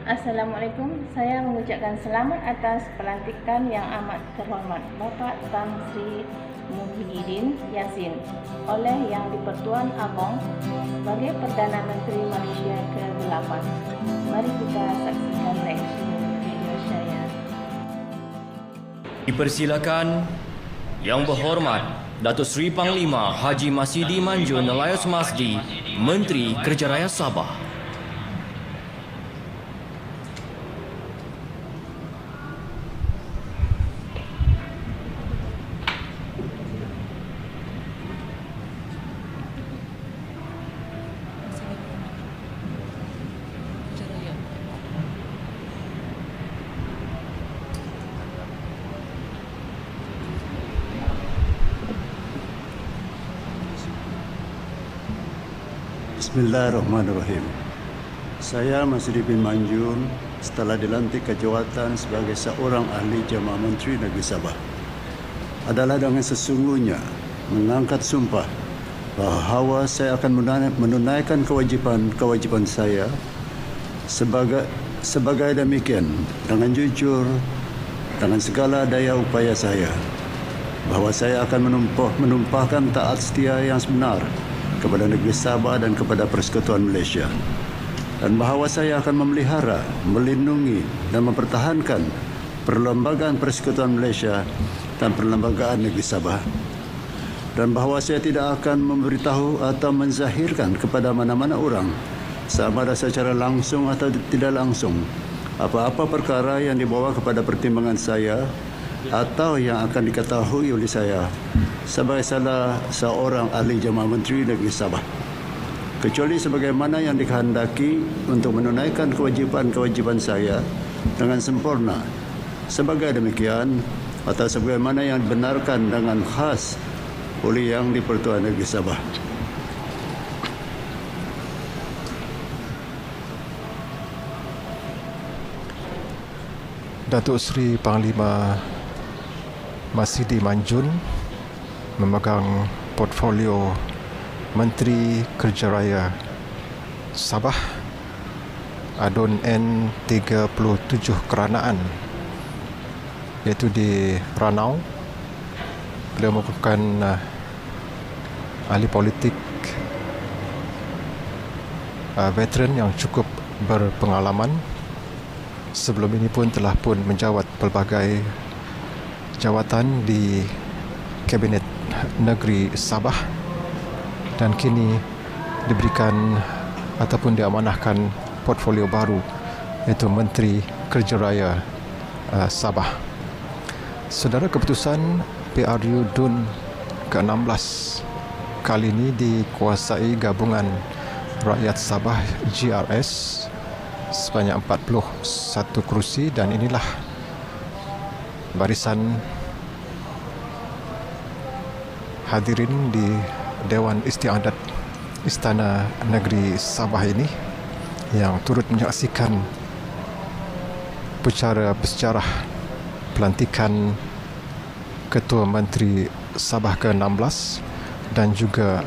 Assalamualaikum. Saya mengucapkan selamat atas pelantikan yang amat terhormat Bapak Tan Sri Muhyiddin Yassin oleh Yang di-Pertuan Agong sebagai Perdana Menteri Malaysia ke-8. Mari kita saksikan reaksi video saya. Dipersilakan Yang Berhormat Datuk Seri Panglima Haji Masidi Manjun Nelayos Masdi, Menteri Kerja Raya Sabah. Bismillahirrahmanirrahim. Saya Masidi bin Manjun setelah dilantik ke jawatan sebagai seorang ahli Jamaah Menteri Negeri Sabah adalah dengan sesungguhnya mengangkat sumpah bahawa saya akan menunaikan kewajipan saya sebagai demikian dengan jujur dengan segala daya upaya saya, bahawa saya akan menumpahkan taat setia yang sebenar kepada negeri Sabah dan kepada Persekutuan Malaysia, dan bahawa saya akan memelihara, melindungi dan mempertahankan perlembagaan Persekutuan Malaysia dan perlembagaan negeri Sabah, dan bahawa saya tidak akan memberitahu atau menzahirkan kepada mana-mana orang, sama ada secara langsung atau tidak langsung, apa-apa perkara yang dibawa kepada pertimbangan saya atau yang akan diketahui oleh saya sebagai salah seorang ahli Jamaah Menteri Negeri Sabah, kecuali sebagaimana yang dikehendaki untuk menunaikan kewajipan saya dengan sempurna, sebagai demikian atau sebagaimana yang dibenarkan dengan khas oleh Yang di-Pertuan Negeri Sabah. Datuk Seri Panglima Masidi Manjun memegang portfolio Menteri Kerja Raya Sabah, Adun N 37 Keranaan, iaitu di Ranau. Beliau merupakan ahli politik veteran yang cukup berpengalaman. Sebelum ini pun telah pun menjawat pelbagai jawatan di Kabinet Negeri Sabah, dan kini diberikan ataupun diamanahkan portfolio baru, iaitu Menteri Kerja Raya Sabah. Saudara, keputusan PRU DUN ke-16 kali ini dikuasai Gabungan Rakyat Sabah GRS sebanyak 41 kerusi, dan inilah barisan hadirin di Dewan Istiadat Istana Negeri Sabah ini yang turut menyaksikan upacara bersejarah pelantikan Ketua Menteri Sabah ke-16 dan juga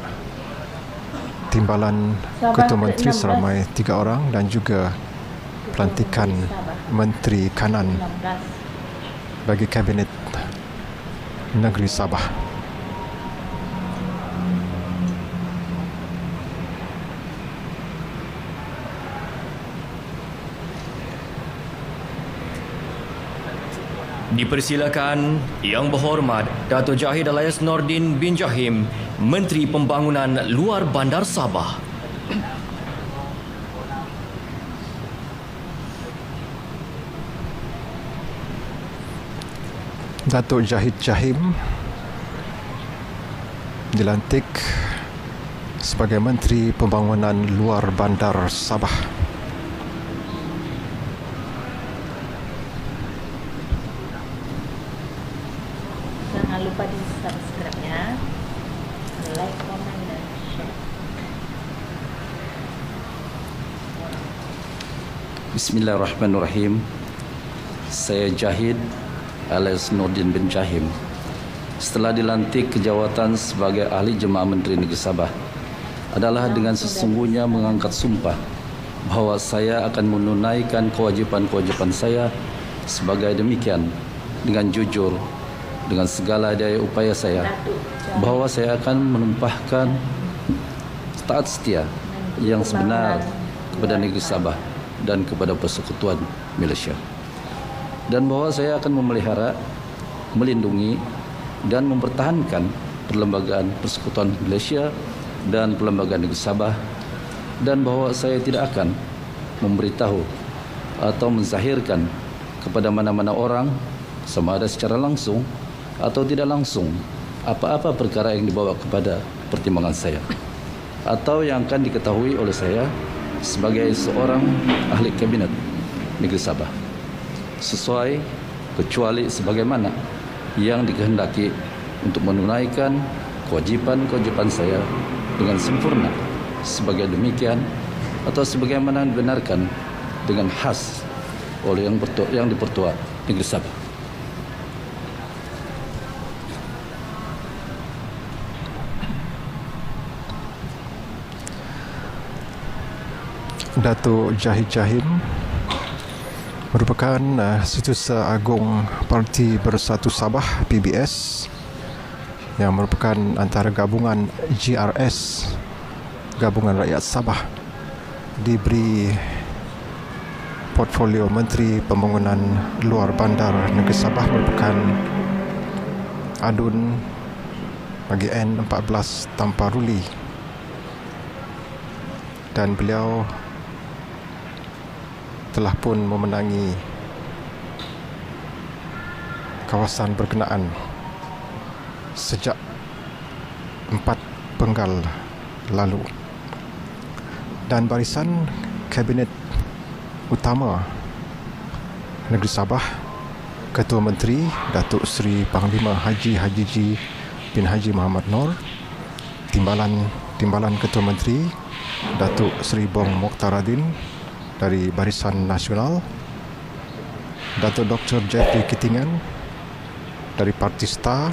timbalan Ketua Menteri seramai 3 orang, dan juga pelantikan Menteri Kanan bagi Kabinet Negeri Sabah. Dipersilakan Yang Berhormat Datuk Jahid Alias Nordin bin Jahim, Menteri Pembangunan Luar Bandar Sabah. Datuk Jahid Jahim dilantik sebagai Menteri Pembangunan Luar Bandar Sabah. Jangan lupa di subscribe-nya, like, komen, dan share. Bismillahirrahmanirrahim. Saya Jahid alias Nordin bin Jahim setelah dilantik ke jawatan sebagai ahli Jemaah Menteri Negeri Sabah adalah dengan sesungguhnya mengangkat sumpah bahwa saya akan menunaikan kewajipan-kewajipan saya sebagai demikian dengan jujur, dengan segala daya upaya saya, bahwa saya akan menumpahkan taat setia yang sebenar kepada negeri Sabah dan kepada Persekutuan Malaysia, dan bahwa saya akan memelihara, melindungi dan mempertahankan perlembagaan Persekutuan Malaysia dan perlembagaan negeri Sabah, dan bahwa saya tidak akan memberitahu atau menzahirkan kepada mana-mana orang, sama ada secara langsung atau tidak langsung, apa-apa perkara yang dibawa kepada pertimbangan saya atau yang akan diketahui oleh saya sebagai seorang ahli kabinet negeri Sabah, sesuai kecuali sebagaimana yang dikehendaki untuk menunaikan kewajipan-kewajipan saya dengan sempurna, sebagai demikian atau sebagaimana dibenarkan dengan khas oleh yang dipertua negeri Sabah. Datuk Jahid Jahim merupakan Setiausaha Agung Parti Bersatu Sabah PBS yang merupakan antara gabungan GRS, Gabungan Rakyat Sabah, diberi portfolio Menteri Pembangunan Luar Bandar Negeri Sabah merupakan adun bagi N14 Tamparuli, dan beliau telah pun memenangi kawasan berkenaan sejak 4 penggal lalu. Dan barisan Kabinet Utama Negeri Sabah, Ketua Menteri Datuk Seri Panglima Haji Hajiji bin Haji Muhammad Noor, Timbalan Ketua Menteri Datuk Seri Bong Mokhtaradin dari Barisan Nasional, Datuk Dr. Jeffrey Kitingan dari Parti Star,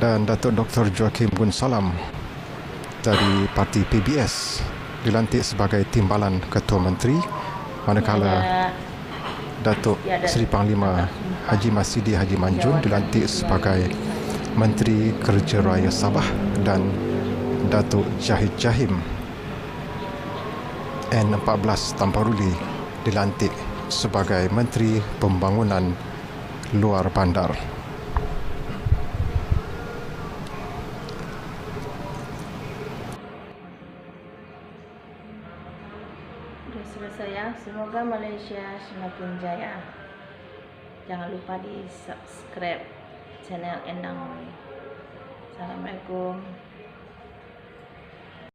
dan Datuk Dr. Joaquim Gunsalam dari Parti PBS dilantik sebagai Timbalan Ketua Menteri, manakala Datuk Seri Panglima Haji Masidi Haji Manjun dilantik sebagai Menteri Kerja Raya Sabah, dan Datuk Jahid Jahim N14 Tamparuli dilantik sebagai Menteri Pembangunan Luar Bandar. Sudah selesai ya. Semoga Malaysia semakin jaya. Jangan lupa di subscribe channel Endang. Assalamualaikum.